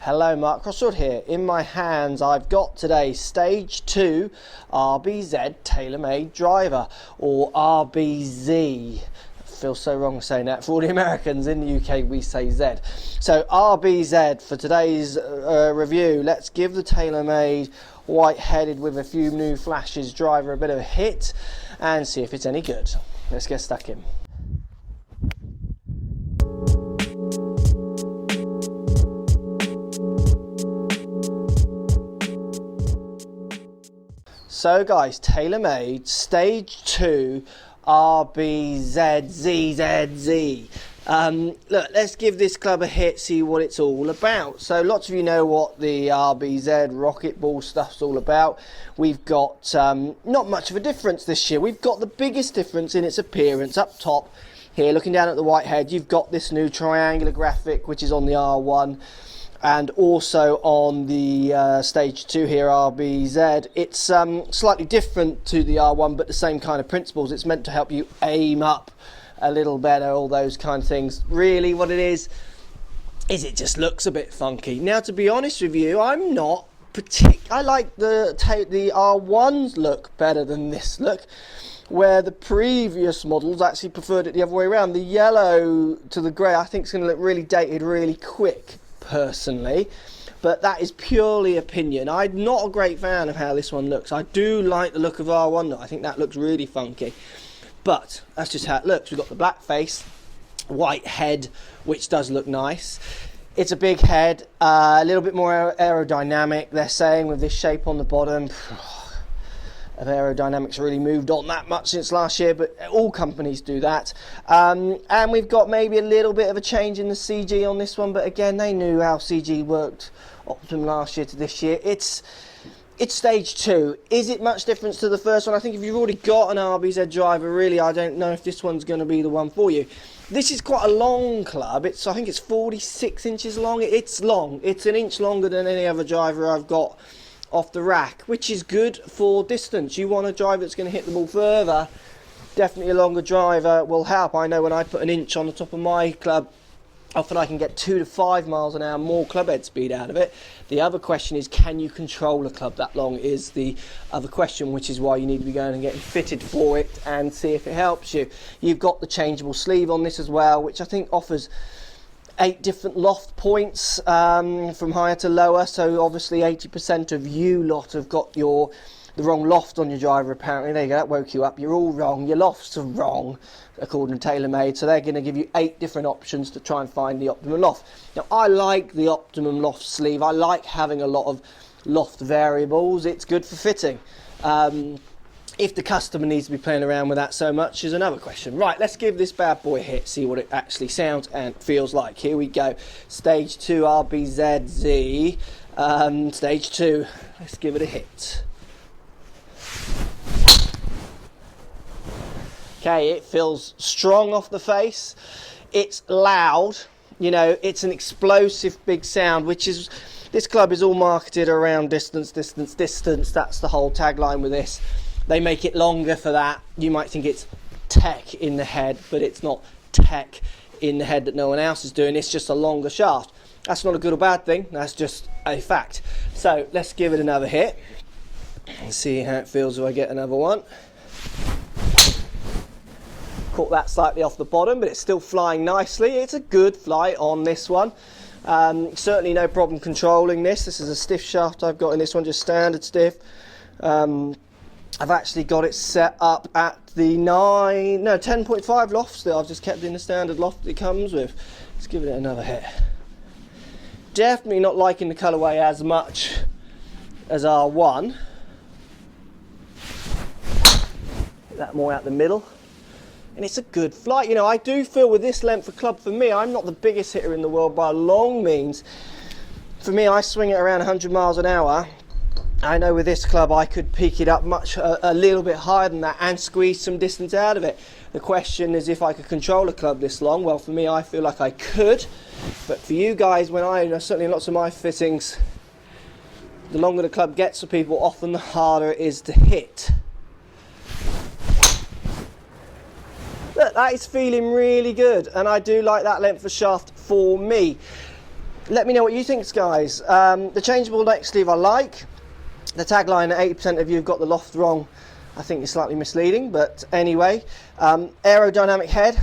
Hello, Mark Crossfield here. In my hands I've got today's Stage 2 RBZ TaylorMade driver, or RBZ. Feels so wrong saying that. For all the Americans, in the UK we say Z. So RBZ for today's review. Let's give the TaylorMade white-headed with a few new flashes driver a bit of a hit and see if it's any good. Let's get stuck in. So guys, TaylorMade Stage 2 RBZ ZZZ. Look, let's give this club a hit, see what it's all about. So lots of you know what the RBZ RocketBallZ stuff's all about. We've got not much of a difference this year. We've got the biggest difference in its appearance up top. Here, looking down at the white head, you've got this new triangular graphic, which is on the R1. And also on the Stage 2 here, RBZ, it's slightly different to the R1, but the same kind of principles. It's meant to help you aim up a little better, all those kind of things. Really, what it is it just looks a bit funky. Now, to be honest with you, I'm not I like the R1's look better than this look, where the previous models actually preferred it the other way around. The yellow to the grey, I think, is going to look really dated really quick, personally, but that is purely opinion. I'm not a great fan of how this one looks. I do like the look of R1 though. I think that looks really funky, but that's just how it looks. We've got the black face, white head, which does look nice. It's a big head, a little bit more aerodynamic, they're saying, with this shape on the bottom. Of aerodynamics really moved on that much since last year, but all companies do that. And we've got maybe a little bit of a change in the CG on this one, but again, they knew how CG worked Optimum last year to this year. It's Stage 2. Is it much difference to the first one? I think if you've already got an RBZ driver, really, I don't know if this one's going to be the one for you. This is quite a long club. I think it's 46 inches long. It's long. It's an inch longer than any other driver I've got off the rack, which is good for distance. You want a driver that's going to hit the ball further. Definitely a longer driver will help. I know when I put an inch on the top of my club, often I can get 2 to 5 miles an hour more club head speed out of it. The other question is, can you control a club that long, is the other question, which is why you need to be going and getting fitted for it and see if it helps you. You've got the changeable sleeve on this as well, which I think offers 8 different loft points from higher to lower. So obviously 80% of you lot have got the wrong loft on your driver, apparently. There you go, that woke you up. You're all wrong. Your lofts are wrong, according to TaylorMade. So they're going to give you 8 different options to try and find the optimum loft. Now, I like the optimum loft sleeve. I like having a lot of loft variables. It's good for fitting. If the customer needs to be playing around with that so much is another question. Right, let's give this bad boy a hit, see what it actually sounds and feels like. Here we go. Stage 2 RBZZ. Stage 2. Let's give it a hit. Okay, it feels strong off the face. It's loud. You know, it's an explosive big sound, which is, this club is all marketed around distance, distance, distance. That's the whole tagline with this. They make it longer for that. You might think it's tech in the head, but it's not tech in the head that no one else is doing. It's just a longer shaft. That's not a good or bad thing. That's just a fact. So let's give it another hit and see how it feels if I get another one. Caught that slightly off the bottom, but it's still flying nicely. It's a good flight on this one. Certainly no problem controlling this. This is a stiff shaft I've got in this one, just standard stiff. I've actually got it set up at the 10.5 lofts that I've just kept in the standard loft it comes with. Let's give it another hit. Definitely not liking the colourway as much as R1. Get that more out the middle. And it's a good flight. You know, I do feel with this length of club, for me, I'm not the biggest hitter in the world by long means. For me, I swing it around 100 miles an hour. I know with this club I could peak it up a little bit higher than that and squeeze some distance out of it. The question is if I could control a club this long. Well, for me, I feel like I could, but for you guys, certainly in lots of my fittings, the longer the club gets for people, often the harder it is to hit. Look, that is feeling really good, and I do like that length of shaft for me. Let me know what you think, guys. The changeable neck sleeve I like. The tagline that 80% of you have got the loft wrong, I think is slightly misleading, but anyway. Aerodynamic head,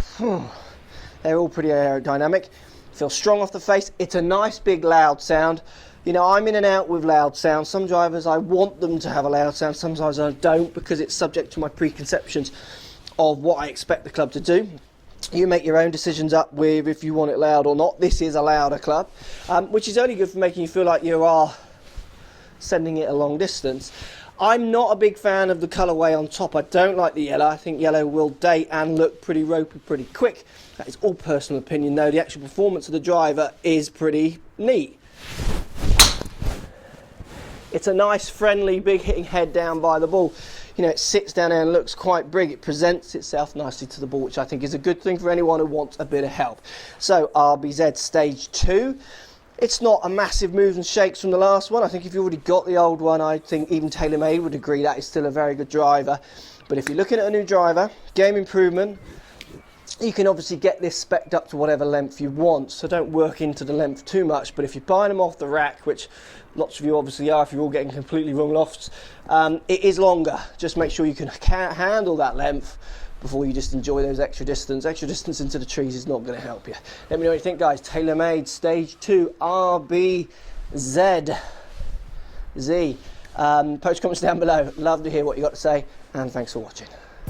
they're all pretty aerodynamic. Feels strong off the face. It's a nice big loud sound. You know, I'm in and out with loud sound. Some drivers, I want them to have a loud sound. Sometimes I don't, because it's subject to my preconceptions of what I expect the club to do. You make your own decisions up with if you want it loud or not. This is a louder club, which is only good for making you feel like you are sending it a long distance. I'm not a big fan of the colourway on top. I don't like the yellow. I think yellow will date and look pretty ropey pretty quick. That is all personal opinion though. The actual performance of the driver is pretty neat. It's a nice, friendly, big hitting head down by the ball. You know, it sits down there and looks quite big. It presents itself nicely to the ball, which I think is a good thing for anyone who wants a bit of help. So, RBZ Stage 2. It's not a massive moves and shakes from the last one. I think if you already got the old one, I think even TaylorMade would agree that is still a very good driver. But if you're looking at a new driver, game improvement, you can obviously get this spec'd up to whatever length you want, so don't work into the length too much. But if you're buying them off the rack, which lots of you obviously are if you're all getting completely wrong lofts, it is longer. Just make sure you can handle that length before you just enjoy those extra distance. Extra distance into the trees is not going to help you. Let me know what you think, guys. TaylorMade Stage 2 RBZ Z. Post comments down below. Love to hear what you got to say, and thanks for watching.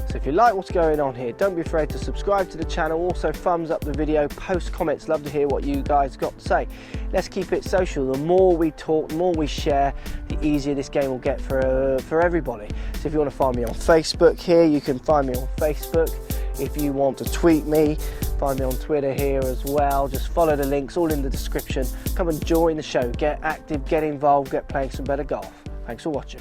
So if you like what's going on here, don't be afraid to subscribe to the channel. Also thumbs up the video, post comments. Love to hear what you guys got to say. Let's keep it social. The more we talk, the more we share, the easier this game will get for everybody. So if you want to find me on Facebook here, you can find me on Facebook. If you want to tweet me, find me on Twitter here as well. Just follow the links, all in the description. Come and join the show. Get active, get involved, get playing some better golf. Thanks for watching.